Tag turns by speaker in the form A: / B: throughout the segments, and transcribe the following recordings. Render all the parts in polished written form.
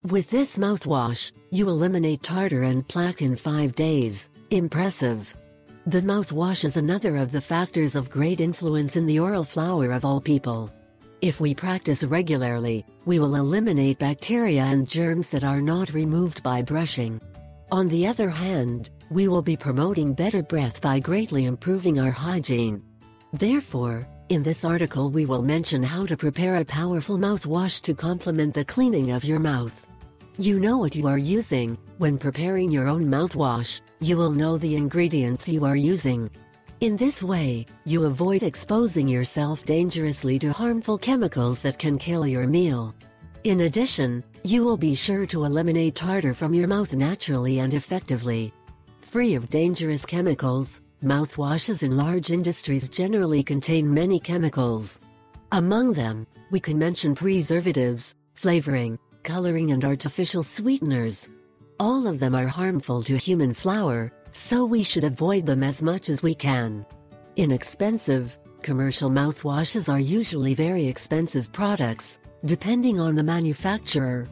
A: With this mouthwash, you eliminate tartar and plaque in 5 days. Impressive! The mouthwash is another of the factors of great influence in the oral flower of all people. If we practice regularly, we will eliminate bacteria and germs that are not removed by brushing. On the other hand, we will be promoting better breath by greatly improving our hygiene. Therefore, in this article we will mention how to prepare a powerful mouthwash to complement the cleaning of your mouth. You know what you are using. When preparing your own mouthwash, you will know the ingredients you are using. In this way, you avoid exposing yourself dangerously to harmful chemicals that can kill your meal. In addition, you will be sure to eliminate tartar from your mouth naturally and effectively. Free of dangerous chemicals, mouthwashes in large industries generally contain many chemicals. Among them, we can mention preservatives, flavoring, coloring and artificial sweeteners. All of them are harmful to human flower, so we should avoid them as much as we can. Inexpensive, commercial mouthwashes are usually very expensive products, depending on the manufacturer.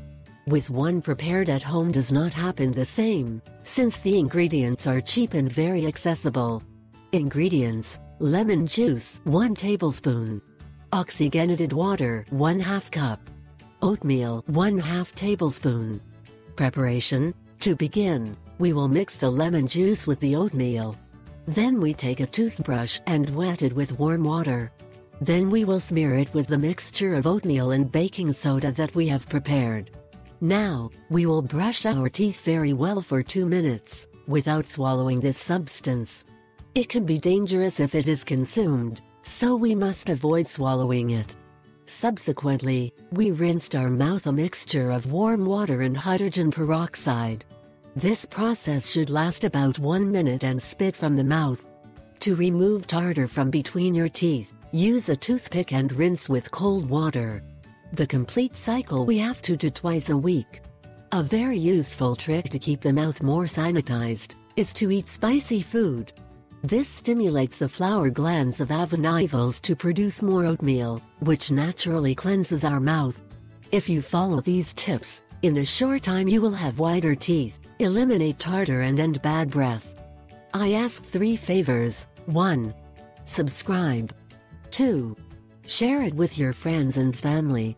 A: With one prepared at home does not happen the same, since the ingredients are cheap and very accessible. Ingredients: lemon juice 1 tablespoon, oxygenated water 1/2 cup, oatmeal 1/2 tablespoon. Preparation: to begin, we will mix the lemon juice with the oatmeal. Then we take a toothbrush and wet it with warm water. Then we will smear it with the mixture of oatmeal and baking soda that we have prepared. Now, we will brush our teeth very well for 2 minutes, without swallowing this substance. It can be dangerous if it is consumed, so we must avoid swallowing it. Subsequently, we rinsed our mouth a mixture of warm water and hydrogen peroxide. This process should last about 1 minute and spit from the mouth. To remove tartar from between your teeth, use a toothpick and rinse with cold water. The complete cycle we have to do twice a week. A very useful trick to keep the mouth more sanitized is to eat spicy food. This stimulates the flower glands of avenaivals to produce more oatmeal, which naturally cleanses our mouth. If you follow these tips, in a short time you will have whiter teeth, eliminate tartar and end bad breath. I ask 3 favors. 1. Subscribe. 2. Share it with your friends and family.